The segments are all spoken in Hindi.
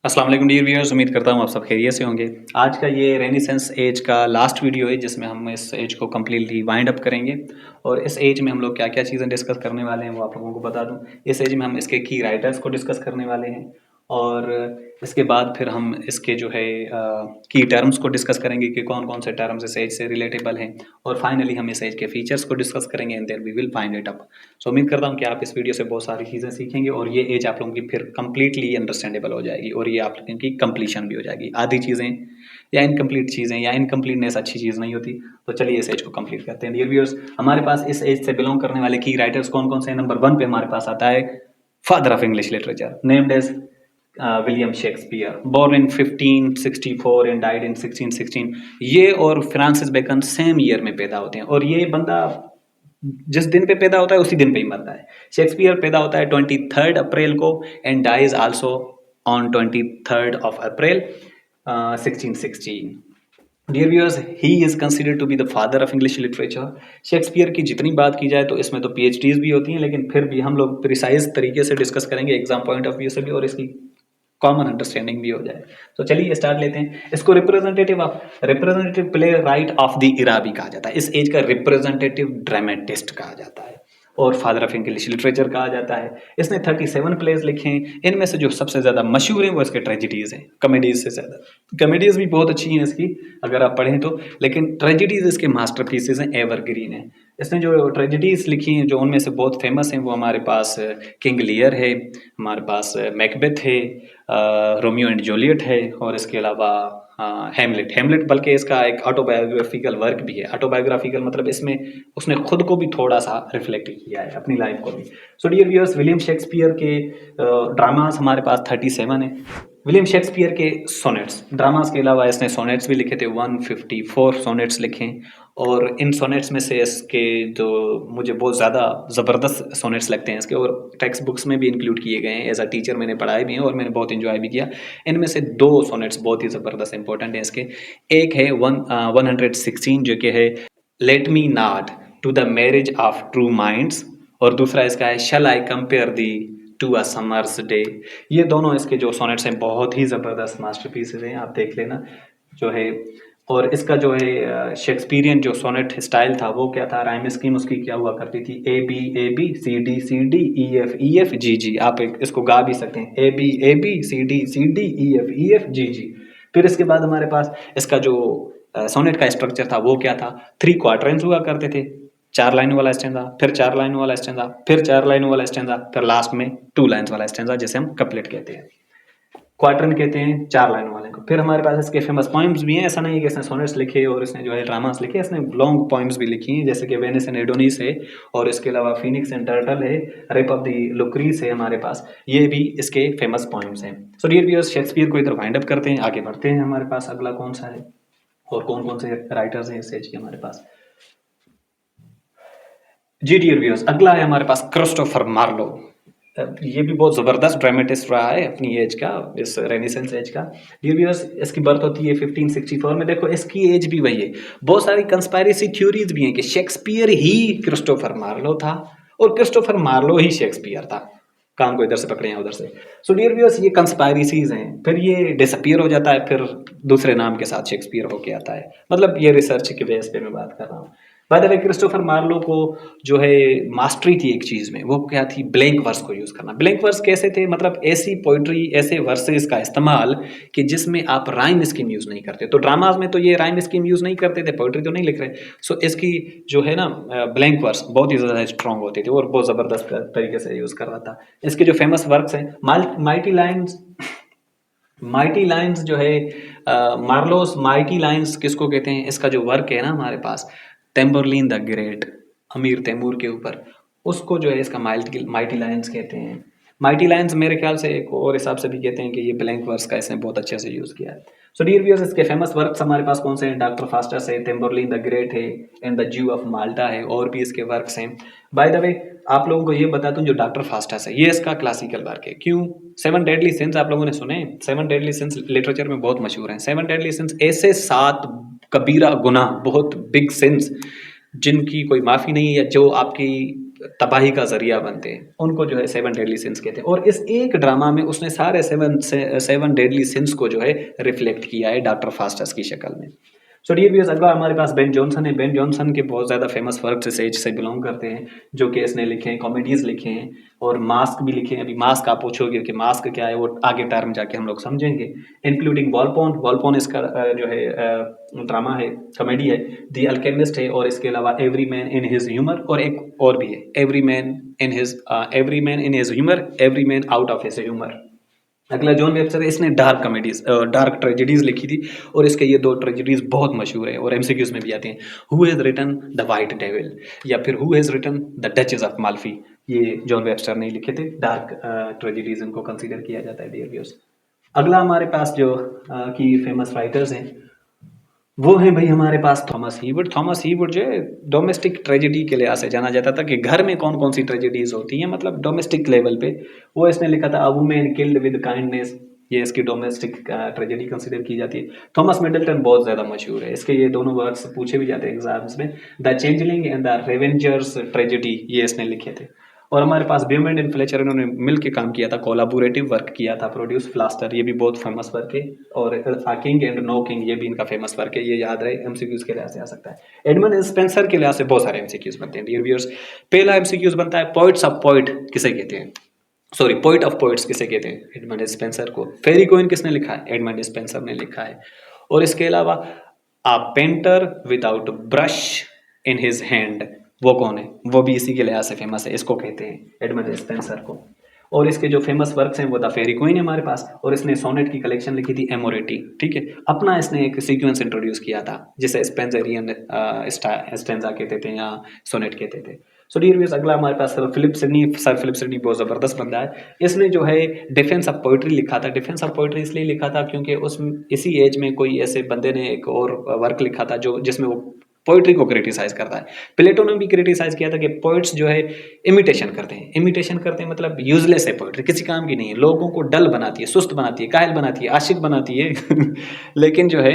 अस्सलाम वालेकुम डियर व्यूअर्स, उम्मीद करता हूँ आप सब खैरियत से होंगे। आज का ये रेनेसेंस एज का लास्ट वीडियो है जिसमें हम इस एज को कम्प्लीटली वाइंड अप करेंगे और इस एज में हम लोग क्या क्या चीज़ें डिस्कस करने वाले हैं वो आप लोगों को बता दूं। इस एज में हम इसके की राइटर्स को डिस्कस करने वाले हैं और इसके बाद फिर हम इसके जो है की टर्म्स को डिस्कस करेंगे कि कौन कौन से टर्म्स इस एज से रिलेटेबल हैं और फाइनली हम इस एज के फीचर्स को डिस्कस करेंगे and then we will find it up. So उम्मीद करता हूँ कि आप इस वीडियो से बहुत सारी चीज़ें सीखेंगे और ये एज आप लोगों की फिर कम्प्लीटली अंडरस्टैंडेबल हो जाएगी और ये आप लोगों की कंप्लीशन भी हो जाएगी। आधी चीज़ें या इनकम्प्लीट चीज़ें या इनकम्प्लीटनेस अच्छी चीज़ नहीं होती। तो चलिए इस एज को कंप्लीट करते हैं। डियर व्यूअर्स, हमारे पास इस एज से बिलोंग करने वाले की राइटर्स कौन कौन से हैं। नंबर 1 पे हमारे पास आता है father of English literature named as William Shakespeare, born in 1564 and died in 1616। ये और फ्रांसिस बेकन सेम ईयर में पैदा होते हैं और ये बंदा जिस दिन पे पैदा होता है उसी दिन पे ही मरता है। शेक्सपियर पैदा होता है 23 अप्रैल को and dies also on 23 April 1616। Dear viewers, he is considered to be the father of English literature. Shakespeare की जितनी बात की जाए तो इसमें तो पीएचडीज भी होती हैं, लेकिन फिर भी हम लोग प्रिसाइज तरीके से डिस्कस करेंगे एग्जाम पॉइंट ऑफ व्यू से भी और इसकी कॉमन अंडरस्टैंडिंग भी हो जाए। तो चलिए स्टार्ट लेते हैं। इसको representative play right of the era भी कहा जाता है। इस एज का रिप्रेजेंटेटिव ड्रामेटिस्ट कहा जाता है और फादर ऑफ इंग्लिश लिटरेचर कहा जाता है। इसने 37 प्लेज लिखे हैं। इनमें से जो सबसे ज़्यादा मशहूर हैं वो इसके ट्रेजिडीज़ हैं, कॉमेडीज़ से ज़्यादा। कॉमेडीज़ भी बहुत अच्छी हैं इसकी अगर आप पढ़ें तो, लेकिन ट्रेजिडीज़ इसके मास्टरपीसेस हैं, एवरग्रीन हैं। इसने जो ट्रेजिडीज़ लिखी हैं जो उनमें से बहुत फेमस हैं वो हमारे पास किंग लियर है, हमारे पास मैकबेथ है, रोमियो एंड जूलियट है और इसके अलावा हेमलेट बल्कि इसका एक ऑटोबायोग्राफिकल वर्क भी है। ऑटोबायोग्राफिकल मतलब इसमें उसने खुद को भी थोड़ा सा रिफ्लेक्ट किया है, अपनी लाइफ को भी। So dear viewers, William Shakespeare के ड्रामास हमारे पास 37 है। विलियम शेक्सपियर के सोनेट्स, ड्रामास के अलावा इसने सोनेट्स भी लिखे थे, 154 सोनेट्स लिखे और इन सोनेट्स में से इसके जो मुझे बहुत ज़्यादा ज़बरदस्त सोनेट्स लगते हैं इसके और टेक्स्ट बुक्स में भी इंक्लूड किए गए हैं। एज अ टीचर मैंने पढ़ाए भी हैं और मैंने बहुत इन्जॉय भी किया। इनमें से 2 सोनेट्स बहुत ही ज़बरदस्त इंपॉर्टेंट हैं इसके। एक है 116 जो कि है let me not to the marriage of true minds और दूसरा इसका है shall I compare thee to a summer's day. ये दोनों इसके जो सोनेट्स हैं बहुत ही ज़बरदस्त मास्टरपीसेस हैं, आप देख लेना जो है। और इसका जो है शेक्सपियरियन जो सोनेट स्टाइल था वो क्या था, राइम स्कीम उसकी क्या हुआ करती थी, A B C D E F G G. आप इसको गा भी सकते हैं, A B C D E F G G. फिर इसके बाद हमारे पास इसका जो सोनेट का स्ट्रक्चर था वो क्या था, 3 क्वार्टरन्स हुआ करते थे। 4 लाइनों वाला स्टैंजा, फिर 4 लाइनों वाला स्टैंजा, फिर 4 लाइनों वाला स्टैंजा, फिर लास्ट में 2 लाइन्स वाला स्टैंजा जिसे हम कपलेट कहते हैं। क्वार्टरन कहते हैं 4 लाइनों वाले को। फिर हमारे पास इसके फेमस पोइम्स भी हैं। ऐसा नहीं है कि इसने सोनेट्स लिखे और इसने जो है ड्रामास लिखे, इसने लॉन्ग पोइम्स भी लिखी हैं जैसे कि वेनिस एंड एडोनिस है और इसके अलावा फिनिक्स एंड टर्टल है, रेप ऑफ द लुक्रीस है हमारे पास। ये भी इसके फेमस पोइम्स हैं। सो डियर व्यूअर्स, शेक्सपियर को इधर वाइंड अप करते हैं, आगे बढ़ते हैं। हमारे पास अगला कौन सा है और कौन कौन से राइटर्स हैं इस एज के हमारे पास। जी डियर व्यूअर्स, अगला है हमारे पास क्रिस्टोफर मार्लो। ये भी बहुत ज़बरदस्त ड्रामेटिस्ट रहा है अपनी एज का, इस रेनेसेंस एज का। डियर व्यूअर्स, इसकी बर्थ होती है 1564 में। देखो इसकी एज भी वही है। बहुत सारी कंस्पायरेसी थ्योरीज भी हैं कि शेक्सपियर ही क्रिस्टोफर मार्लो था और क्रिस्टोफर मार्लो ही शेक्सपियर था। काम को इधर से पकड़े हैं उधर से। सो डियर व्यूअर्स, ये कंस्पायरेसीज हैं, फिर ये डिसअपियर हो जाता है, फिर दूसरे नाम के साथ शेक्सपियर होके आता है। मतलब ये रिसर्च के बेस पे मैं बात कर रहा हूँ। By the way, Christopher Marlowe को जो है मास्टरी थी एक चीज़ में, वो क्या थी, ब्लैंक वर्स को यूज़ करना। ब्लैंक वर्स कैसे थे, मतलब ऐसी पोइट्री, ऐसे वर्सेस का इस्तेमाल कि जिसमें आप राइम स्कीम यूज़ नहीं करते। तो ड्रामाज में तो ये राइम स्कीम यूज़ नहीं करते थे, पोइट्री तो नहीं लिख रहे। सो इसकी जो है ना ब्लैंक वर्स बहुत ही ज़्यादा स्ट्रॉन्ग होती थी और बहुत ज़बरदस्त तरीके से यूज़ कर रहा था। इसके जो फेमस वर्क्स हैं, माइटी लाइन्स जो है, मार्लोस माइटी लाइन्स किसको कहते हैं, इसका जो वर्क है ना हमारे पास टेम्बरलिन द ग्रेट, अमीर तैमूर के ऊपर, उसको जो है इसका माइटी लाइन्स कहते हैं। माइटी लाइन्स मेरे ख्याल से एक और हिसाब से भी कहते हैं कि ये ब्लैंक वर्स का इसने बहुत अच्छे से यूज़ किया है। सो डियर व्यूअर्स, इसके फेमस वर्क्स हमारे पास कौन से हैं, डॉक्टर फास्टस है, टेम्बरलिन द ग्रेट है एंड द ज्यू ऑफ माल्टा है, और भी इसके वर्क्स हैं। बाय द वे, आप लोगों को ये बता दूं, जो डॉक्टर फास्टस है ये इसका क्लासिकल वर्क है। क्यों? 7 डेडली सिंस आप लोगों ने सुने? 7 डेडली सिंस लिटरेचर में बहुत मशहूर हैं। 7 डेडली सिंस ऐसे 7 कबीरा गुनाह, बहुत बिग सिंस जिनकी कोई माफ़ी नहीं है, या जो आपकी तबाही का ज़रिया बनते हैं, उनको जो है 7 डेडली सिंस कहते हैं। और इस एक ड्रामा में उसने सारे 7 डेडली सिंस को जो है रिफ्लेक्ट किया है डॉक्टर फास्टस की शक्ल में। सो डियर व्यूअर्स, अगला हमारे पास बेन जॉनसन है। बेन जॉनसन के बहुत ज़्यादा फेमस वर्क इस एज से बिलोंग करते हैं, जो कि इसने लिखे हैं, कॉमेडीज़ लिखे हैं और मास्क भी लिखे हैं। अभी मास्क आप पूछोगे कि मास्क क्या है, वो आगे टर्म जाके हम लोग समझेंगे। इंक्लूडिंग वॉलपोन, वॉलपोन इसका जो है ड्रामा है, कॉमेडी है। द अल्केमिस्ट है, और इसके अलावा every man in his humour, और एक और भी है, every man in his humour, every man out of his humour. अगला जॉन वेबस्टर है, इसने डार्क कॉमेडीज, डार्क ट्रेजेडीज लिखी थी, और इसके ये 2 ट्रेजेडीज बहुत मशहूर है और एमसीक्यूज में भी आते हैं। Who has written the White Devil, या फिर who has written the Duchess of Malfi. ये जॉन वेबस्टर ने लिखे थे। डार्क ट्रेजेडीज इनको कंसीडर किया जाता है डियर व्यूअर्स। अगला हमारे पास जो की फेमस राइटर्स हैं, वो है भाई हमारे पास थॉमस हीवुड। थॉमस हीवुड जो है डोमेस्टिक ट्रेजेडी के लिहाज से जाना जाता था, कि घर में कौन कौन सी ट्रेजेडीज होती हैं, मतलब डोमेस्टिक लेवल पे। वो इसने लिखा था a women killed with kindness, ये इसकी डोमेस्टिक ट्रेजेडी कंसीडर की जाती है। थॉमस मिडल्टन बहुत ज़्यादा मशहूर है, इसके ये दोनों वर्क्स पूछे भी जाते हैं एग्जाम्स में। The changeling and the revenger's tragedy, ये इसने लिखे थे। और हमारे पास ब्यूमेंट एंड फ्लेचर, इन्होंने मिल के काम किया था, कोलाबोरेटिव वर्क किया था। प्रोड्यूस फ्लास्टर, ये भी बहुत फेमस वर्क है। और किंग एंड नो किंग, ये भी इनका फेमस वर्क है, ये याद रहे, एमसीक्यूज के लिहाज से आ सकता है। एडमंड स्पेंसर के लिहाज से बहुत सारे एमसीक्यूज बनते हैं डियर व्यूअर्स। पहला एमसीक्यूज बनता है पोइट्स ऑफ पोइट किसे कहते हैं, सॉरी पोइट ऑफ पोइट्स किसे कहते हैं, एडमंड स्पेंसर को। फेरी कोइन किसने लिखा है, एडमंड स्पेंसर ने लिखा है। और इसके अलावा a painter without brush in his hand, वो कौन है, वो भी इसी के लिहाज से फेमस है, इसको कहते हैं एडमंड स्पेंसर को। और इसके जो फेमस वर्क्स हैं वो द फेरी क्वीन है हमारे पास, और इसने सोनेट की कलेक्शन लिखी थी एमोरेटी, ठीक है। अपना इसने एक सीक्वेंस इंट्रोड्यूस किया था जिसे स्पेंसरियन स्टेंजा कहते थे या सोनेट कहते थे। सो डियर व्यूअर्स, अगला हमारे पास सर फिलिप सिडनी बहुत ज़बरदस्त बंदा है। इसने जो है डिफेंस ऑफ पोइट्री लिखा था। डिफेंस ऑफ पोइट्री इसलिए लिखा था क्योंकि उस इसी एज में कोई ऐसे बंदे ने एक और वर्क लिखा था जो जिसमें वो पोइट्री को क्रिटिसाइज करता है। प्लेटो ने भी क्रिटिसाइज किया था कि पोइट्स जो है इमिटेशन करते हैं। इमिटेशन करते हैं मतलब यूजलेस है, पोइट्री किसी काम की नहीं है, लोगों को डल बनाती है, सुस्त बनाती है, कायल बनाती है, आशिक बनाती है लेकिन जो है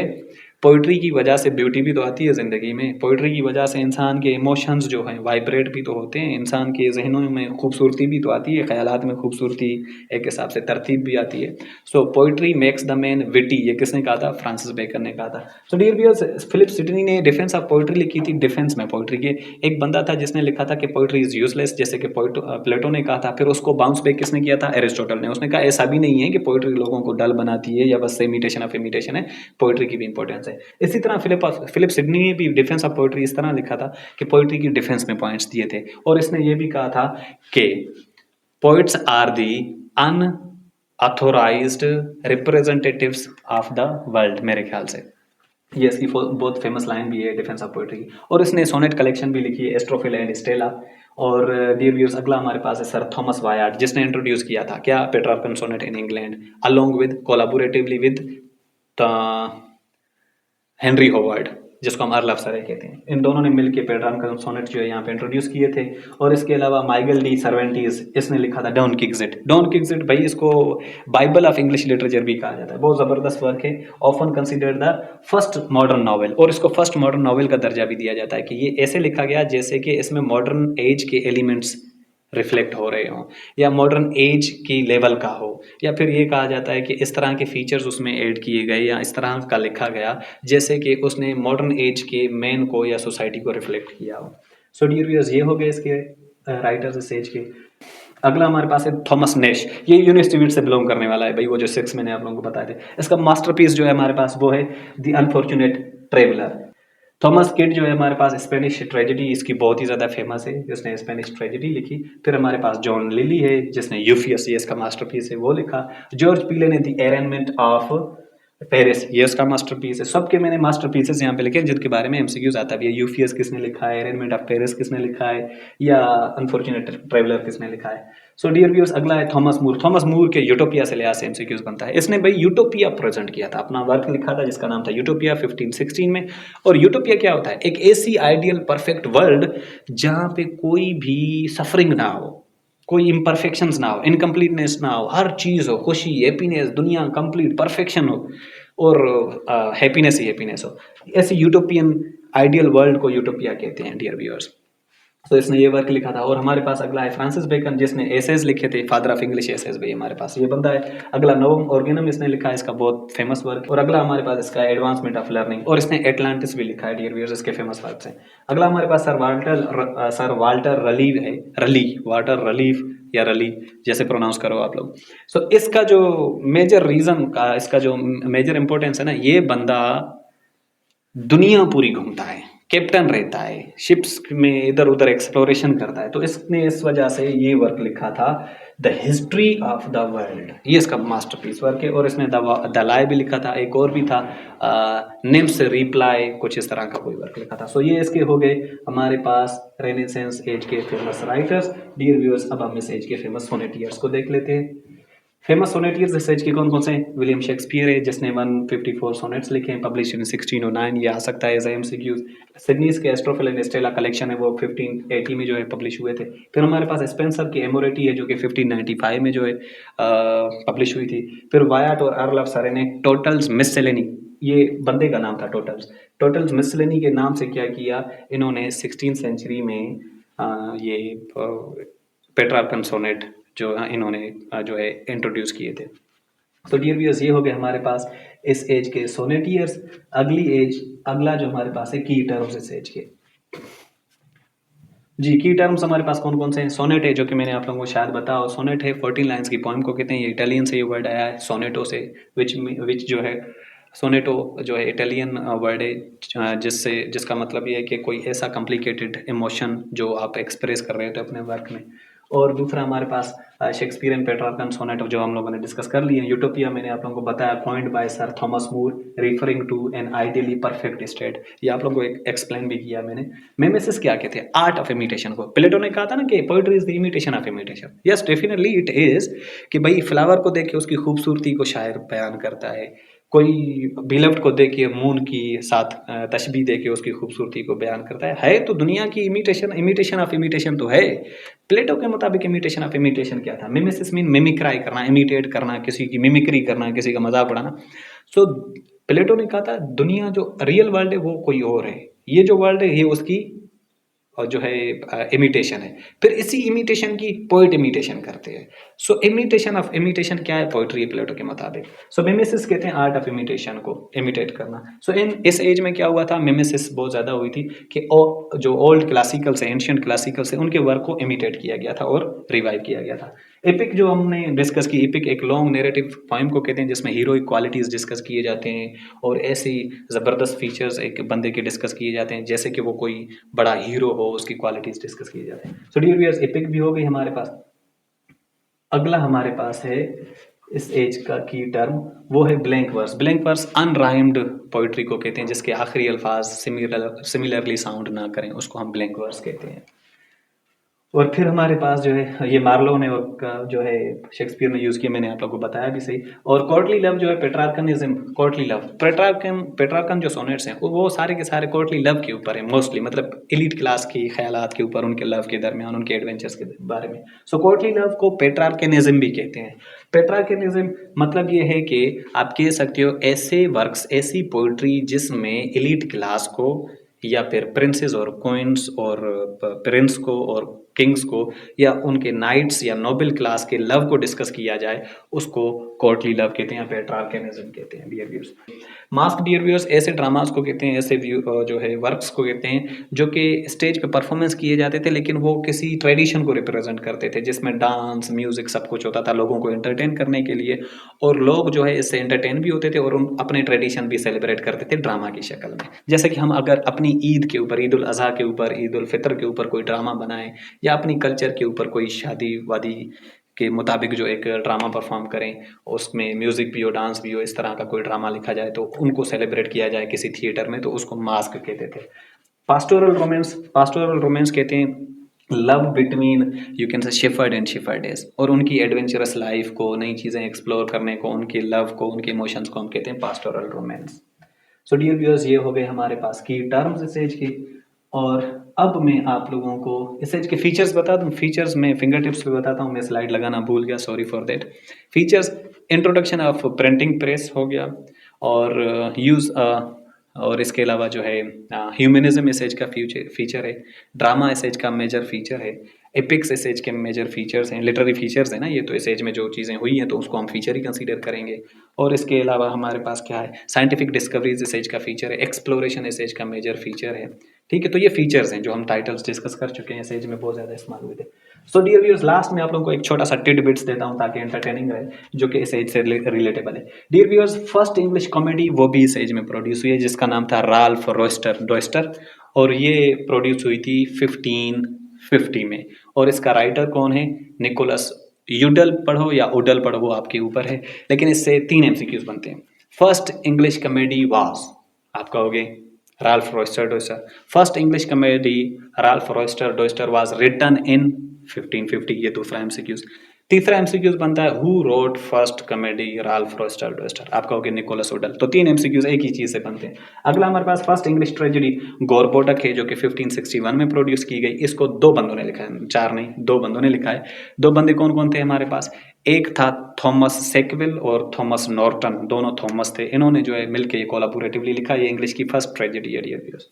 पोइट्री की वजह से ब्यूटी भी तो आती है ज़िंदगी में। पोइट्री की वजह से इंसान के इमोशंस जो हैं वाइब्रेट भी तो होते हैं, इंसान के जहनों में खूबसूरती भी तो आती है, ख्यालात में खूबसूरती, एक हिसाब से तरतीब भी आती है। So poetry makes the man witty, ये किसने कहा था, फ्रांसिस बेकन ने कहा था। So dear viewers, Philip Sidney ने डिफेंस ऑफ पोइट्री लिखी थी। डिफेंस में पोइट्री के एक बंदा था जिसने लिखा था कि पोइट्री इज़ यूजलेस, जैसे कि प्लेटो ने कहा था। फिर उसको बाउंस बैक किसने किया था, एरिस्टोटल ने। उसने कहा ऐसा भी नहीं है कि पोइट्री लोगों को डल बनाती है या बस इमिटेशन ऑफ इमिटेशन है, पोइट्री की भी इंपॉर्टेंस है। इसी तरह फिलिप सिडनी ने भी डिफेंस ऑफ पोइट्री इस तरह लिखा था कि पोइट्री की डिफेंस में पॉइंट्स दिए थे। और इसने ये भी कहा था कि poets are the unauthorised representatives of the world, मेरे ख्याल से ये इसकी बहुत फेमस लाइन भी है डिफेंस ऑफ पोइट्री की। और इसने सोनेट कलेक्शन भी लिखी है, एस्ट्रोफिल एंड स्टेला। और डियर व्यूअर्स, अगला हमारे पास है सर थॉमस वायार्ड, जिसने इंट्रोड्यूस किया था क्या, Petrarchan sonnet in England, along with collaboratively with Henry Howard, जिसको हम अर्ल ऑफ सरे कहते हैं। इन दोनों ने मिलकर पेट्रार्कन सोनेट जो है यहाँ पे इंट्रोड्यूस किए थे। और इसके अलावा माइकल डी सर्वेंटीज, इसने लिखा था डॉन किक्सिट। डॉन किक्सिट भाई इसको बाइबल ऑफ इंग्लिश लिटरेचर भी कहा जाता है, बहुत ज़बरदस्त वर्क है, often considered the first modern novel. और इसको फर्स्ट मॉडर्न नॉवल का दर्जा भी दिया जाता है कि ये ऐसे लिखा गया जैसे कि इसमें मॉडर्न एज के एलिमेंट्स रिफ्लेक्ट हो रहे हों, या मॉडर्न एज की लेवल का हो, या फिर ये कहा जाता है कि इस तरह के फीचर्स उसमें ऐड किए गए या इस तरह का लिखा गया जैसे कि उसने मॉडर्न एज के मैन को या सोसाइटी को रिफ्लेक्ट किया हो। सो डियर व्यूअर्स, ये हो गए इसके राइटर्स इस एज के। अगला हमारे पास है थॉमस नैश, ये यूनिवर्सिटी से बिलोंग करने वाला है भाई, वो जो 6 मैंने आप लोगों को बताए थे। इसका मास्टरपीस जो है हमारे पास वो है the unfortunate traveller. Thomas kid जो है हमारे पास स्पेनिश ट्रेजेडी, इसकी बहुत ही ज़्यादा फेमस है, जिसने स्पेनिश ट्रेजेडी लिखी। फिर हमारे पास जॉन लिली है जिसने यूफियस, ये इसका मास्टरपीस है, वो लिखा। जॉर्ज पीले ने द अरेंजमेंट ऑफ पेरिस, ये उसका मास्टरपीस है। सबके मैंने मास्टरपीसेस यहाँ पे लिखे जिनके बारे में एमसीक्यूज आता भी है। यूफियस किसने लिखा है, अरेंजमेंट ऑफ पेरिस किसने लिखा है, या अनफॉर्चुनेट ट्रेवलर किसने लिखा है। सो डियर व्यूअर्स, अगला है थॉमस मूर। थॉमस मूर के यूटोपिया से लिहाज से एमसीक्यूज बनता है। इसने भाई यूटोपिया प्रेजेंट किया था, अपना वर्क लिखा था जिसका नाम था यूटोपिया 1516 में। और यूटोपिया क्या होता है, एक ऐसी आइडियल परफेक्ट वर्ल्ड जहाँ पे कोई भी सफरिंग ना हो, कोई इम्परफेक्शंस ना हो, इनकम्प्लीटनेस ना हो, हर चीज़ हो, खुशी, हैप्पीनेस, दुनिया कंप्लीट परफेक्शन हो और हैप्पीनेस ही हैप्पीनेस हो। ऐसी यूटोपियन आइडियल वर्ल्ड को यूटोपिया कहते हैं डियर व्यूअर्स। तो इसने ये वर्क लिखा था। और हमारे पास अगला है फ्रांसिस बेकन, जिसने एसेज लिखे थे, फादर ऑफ इंग्लिश एसेज भी हमारे पास ये बंदा है। अगला नोवम ऑर्गेनम इसने लिखा है, इसका बहुत फेमस वर्क। और अगला हमारे पास इसका एडवांसमेंट ऑफ लर्निंग, और इसने एटलांटिस भी लिखा है डियर व्यूअर्स, इसके फेमस वर्क हैं। अगला हमारे पास सर वाल्टर रली है, रली, वाटर रलीफ या रली, जैसे प्रोनाउंस करो आप लोग। सो इसका जो मेजर रीजन का, इसका जो मेजर इंपॉर्टेंस है ना, ये बंदा दुनिया पूरी घूमता है, कैप्टन रहता है, शिप्स में इधर उधर एक्सप्लोरेशन करता है। तो इसने इस वजह से ये वर्क लिखा था, the history of the world. ये इसका मास्टरपीस वर्क है। और इसने द लाई भी लिखा था, एक और भी था निम्स रिप्लाई, कुछ इस तरह का कोई वर्क लिखा था। सो ये इसके हो गए हमारे पास रेनेसेंस एज के फेमस राइटर्स। डियर व्यूअर्स, अब हम इस एज के फेमस सोनेटियर्स को देख लेते हैं। फेमस सोनेटियर्स इस एज के कौन कौन से हैं? विलियम शेक्सपियर है, जिसने 154 सोनेट्स लिखे हैं, पब्लिश इन 1609। ये आ सकता है एज एमसीक्यू। सिडनीज के एस्ट्रोफिल एंड स्टेला कलेक्शन है, वो 1580 में जो है पब्लिश हुए थे। फिर हमारे पास स्पेंसर की एमोरेटी है, जो कि 1595 में जो है पब्लिश हुई थी। फिर वायाट और अर्ल ऑफ सरे ने टोटल्स मिससेलेनी, ये बंदे का नाम था, टोटल्स मिससेलेनी के नाम से क्या किया इन्होंने 16th सेंचुरी में ये पेट्रार्कन सोनेट जो इन्होंने जो है इंट्रोड्यूस किए थे। तो डियर व्यूअर्स, ये हो गए हमारे पास इस एज के सोनेटियर्स। अगला जो हमारे पास है की टर्म्स इस एज के। जी, की टर्म्स हमारे पास कौन कौन से हैं? सोनेट है, जो कि मैंने आप लोगों को शायद बताया। सोनेट है 14 लाइन्स की पोएम को कहते हैं। ये इटालियन से ये वर्ड आया है, सोनेटो से, विच जो है सोनेटो जो है इटालियन वर्ड है, जिसका मतलब ये है कि कोई ऐसा कॉम्प्लिकेटेड इमोशन जो आप एक्सप्रेस कर रहे थे अपने वर्क में। और दूसरा हमारे पास शेक्सपियर एंड पेट्रार्कन सोनेट, जो हम लोगों ने डिस्कस कर लिए। यूटोपिया मैंने आप लोगों को बताया, point by sir Thomas More, referring to an ideally perfect state. ये आप लोगों को एक्सप्लेन भी किया मैंने। मिमेसिस क्या कहते हैं? आर्ट ऑफ इमिटेशन को। प्लेटो ने कहा था ना कि poetry is the imitation of imitation. Yes, definitely it is, कि भाई फ्लावर को देख के उसकी खूबसूरती को शायर बयान करता है, कोई बिलव्ड को देख के मून की साथ तशबीह दे के उसकी खूबसूरती को बयान करता है तो दुनिया की इमिटेशन ऑफ इमिटेशन तो है। प्लेटो के मुताबिक इमिटेशन ऑफ इमिटेशन क्या था? मिमेसिस मीन मिमिक्राई करना, इमिटेट करना, किसी की मिमिक्री करना, किसी का मजाक उड़ाना। सो प्लेटो ने कहा था दुनिया जो रियल वर्ल्ड है वो कोई और है, ये जो वर्ल्ड है ये उसकी और जो है इमिटेशन है। फिर इसी इमिटेशन की पोइट इमिटेशन करते हैं। सो इमिटेशन ऑफ इमिटेशन क्या है? पोइट्री, प्लेटो के मुताबिक। सो मिमेसिस कहते हैं आर्ट ऑफ इमिटेशन को, इमिटेट करना। सो इस एज में क्या हुआ था, मिमेसिस बहुत ज़्यादा हुई थी कि जो ओल्ड क्लासिकल से, एंशियंट क्लासिकल से, उनके वर्क को इमिटेट किया गया था और रिवाइव किया गया था। एपिक जो हमने डिस्कस की, एपिक एक लॉन्ग नैरेटिव पोएम को कहते हैं जिसमें हीरोइक क्वालिटीज़ डिस्कस किए जाते हैं और ऐसी ज़बरदस्त फीचर्स एक बंदे के डिस्कस किए जाते हैं, जैसे कि वो कोई बड़ा हीरो हो, उसकी क्वालिटीज़ डिस्कस किए जाते हैं। सो डियर व्यूअर्स, एपिक भी हो गई हमारे पास। अगला हमारे पास है इस एज का की टर्म, वो है blank verse. Blank verse unrhymed poetry को कहते हैं, जिसके आखिरी अल्फाज सिमिलरली साउंड ना करें, उसको हम ब्लैंक वर्स कहते हैं। और फिर हमारे पास जो है ये मार्लो ने का जो है शेक्सपियर ने यूज़ किया, मैंने आप लोगों को बताया भी सही। और कोर्टली लव जो है पेट्रार्कनिज्म, कोर्टली लव, पेट्रार्कन जो सोनेट्स हैं वो सारे के सारे कोर्टली लव के ऊपर है मोस्टली, मतलब एलीट क्लास की ख्यालात के ऊपर, उनके लव के दरमियान, उनके एडवेंचर्स के बारे में। सो कोर्टली लव को पेट्रार्कनिज्म भी कहते हैं। पेट्रार्कनिज्म मतलब ये है कि आप कह सकते हो ऐसे वर्क्स, ऐसी पोइट्री जिसमें एलीट क्लास को या फिर प्रिंसेस और क्वींस और प्रिंस को और किंग्स को या उनके नाइट्स या नोबल क्लास के लव को डिस्कस किया जाए, उसको कोर्टली लव कहते हैं, पेट्रार्कनिज्म कहते हैं dear viewers. Masque dear viewers ऐसे ड्रामास को कहते हैं, ऐसे जो है वर्क्स को कहते हैं जो कि स्टेज पे परफॉर्मेंस किए जाते थे, लेकिन वो किसी ट्रेडिशन को रिप्रेजेंट करते थे, जिसमें डांस, म्यूजिक सब कुछ होता था लोगों को एंटरटेन करने के लिए। और लोग जो है इससे एंटरटेन भी होते थे और अपने ट्रेडिशन भी सेलिब्रेट करते थे ड्रामा की शक्ल में। जैसे कि हम अगर अपनी ईद के ऊपर, ईद उल अज़हा के ऊपर, ईद उल फितर के ऊपर कोई ड्रामा बनाएं, या अपनी कल्चर के ऊपर कोई शादी वादी के मुताबिक जो एक ड्रामा परफॉर्म करें, उसमें म्यूज़िक भी हो, डांस भी हो, इस तरह का कोई ड्रामा लिखा जाए तो उनको सेलिब्रेट किया जाए किसी थिएटर में, तो उसको मास्क कहते थे। पास्टोरल रोमांस कहते हैं love between, you can say shepherd and shepherdess, और उनकी एडवेंचरस लाइफ को, नई चीज़ें एक्सप्लोर करने को, उनके लव को, उनके इमोशंस को हम कहते हैं pastoral romance. So dear viewers, ये हो गए हमारे पास की टर्म्स इस एज की। और अब मैं आप लोगों को इस एज के फीचर्स बता दूं। फीचर्स में फिंगर टिप्स पे बताता हूँ, मैं स्लाइड लगाना भूल गया, sorry for that. Features, introduction of printing press हो गया, और यूज़ और इसके अलावा जो है ह्यूमनिज्म इस एज का फीचर है, ड्रामा इस एज का मेजर फीचर है, एपिक्स इस एज के मेजर फीचर्स हैं, लिटरेरी फीचर्स हैं ना ये, तो इस एज में जो चीज़ें हुई हैं तो उसको हम फीचर ही कंसीडर करेंगे। और इसके अलावा हमारे पास क्या है, साइंटिफिक डिस्कवरीज इस एज का फीचर है, एक्सप्लोरेशन इस एज का मेजर फीचर है। ठीक है, तो ये फीचर्स हैं जो हम टाइटल्स डिस्कस कर चुके हैं, इस एज में बहुत ज़्यादा इस्तेमाल हुए थे। सो डियर व्यूअर्स, लास्ट में आप लोगों को एक छोटा सा टिडबिट्स देता हूँ ताकि एंटरटेनिंग रहे, जो कि इस एज से रिलेटेबल है। Dear viewers, first English comedy वो भी इस एज में प्रोड्यूस हुई है जिसका नाम था राल्फ डॉयस्टर, और ये प्रोड्यूस हुई थी 1550 में। और इसका राइटर कौन है, निकोलस यूडल पढ़ो या उडल पढ़ो वो आपके ऊपर है, लेकिन इससे 3 एमसीक्यूज बनते हैं। फर्स्ट इंग्लिश कॉमेडी वाज, आप कहोगे Ralph Doister. First English comedy Ralph Doister was written in 1550, ये दूसरा एमसीक्यूज। तीसरा एमसीक्यूज बनता है who wrote first comedy Ralph Doister, आप कहोगे निकोलस उडल। तो 3 एमसीक्यूज एक ही चीज से बनते हैं। अगला हमारे पास फर्स्ट इंग्लिश ट्रेजेडी गोरबोटक है जो कि 1561 में प्रोड्यूस की गई। इसको 2 बंदों ने लिखा है, 4 नहीं, 2 बंदों ने लिखा है। 2 बंदे कौन कौन थे हमारे पास, एक था थॉमस सेकविल और थॉमस नॉर्टन, दोनों थॉमस थे। इन्होंने जो है मिलकर ये कोलाबोरेटिवली लिखा, ये इंग्लिश की फर्स्ट ट्रेजेडी है डियर व्यूअर्स।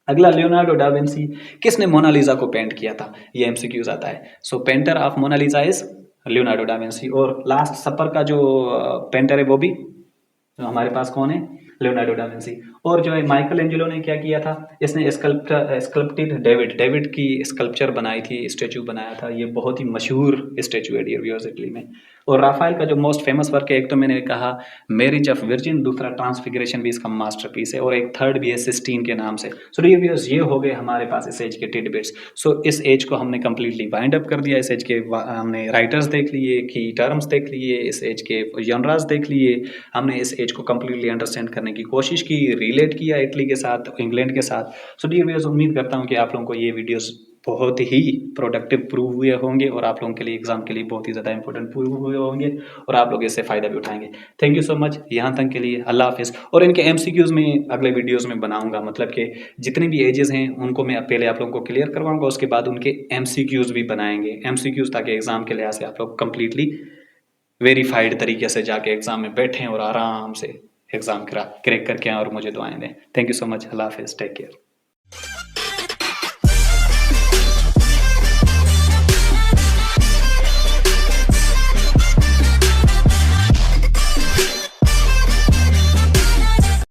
अगला लियोनार्डो डा विंसी, किसने मोनालिसा को पेंट किया था, ये एमसीक्यूज आता है। So painter of Mona Lisa is Leonardo da Vinci. और लास्ट सपर का जो पेंटर है वो भी तो हमारे पास कौन है, लियोनार्डो डा विंसी। और जो है माइकल एंजेलो ने क्या किया था, इसने स्कल्प्टेड डेविड की स्कल्पचर बनाई थी, स्टेचू बनाया था। ये बहुत ही मशहूर स्टेचू है डियर व्यूअर्स इटली में। और राफेल का जो मोस्ट फेमस वर्क है, एक तो मैंने कहा मैरिज ऑफ वर्जिन, दूसरा ट्रांसफिगरेशन भी इसका मास्टरपीस है, और एक थर्ड भी है सिस्टीन के नाम से। सो डियर व्यूअर्स, ये हो गए हमारे पास इस एज के टिडबिट्स। सो इस एज को हमने कंप्लीटली वाइंड अप कर दिया। इस एज के हमने राइटर्स देख लिए, की टर्म्स देख लिए, इस एज के जनरास देख लिए, हमने इस एज को कंप्लीटली अंडरस्टैंड करने की कोशिश की, रिलेट किया इटली के साथ, इंग्लैंड के साथ। सो डियर व्यूअर्स, उम्मीद करता हूँ कि आप लोगों को ये वीडियोस बहुत ही प्रोडक्टिव प्रूव हुए होंगे और आप लोगों के लिए एग्जाम के लिए बहुत ही ज़्यादा इंपॉर्टेंट प्रूव हुए होंगे और आप लोग इससे फ़ायदा भी उठाएंगे। थैंक यू सो मच यहाँ तक के लिए। अल्लाह हाफिज़। और इनके एमसीक्यूज़ में अगले वीडियोज़ में बनाऊंगा, मतलब कि जितने भी एजेस हैं उनको मैं पहले आप लोगों को क्लियर करवाऊंगा, उसके बाद उनके एमसीक्यूज़ भी बनाएंगे, एमसीक्यूज़, ताकि एग्ज़ाम के लिहाज से आप लोग कंप्लीटली वेरीफाइड तरीके से जाके एग्ज़ाम में बैठें और आराम से एग्ज़ाम क्रैक करके आएँ और मुझे दुआएं दें। Thank you so much. अल्लाह हाफिज़। Take care.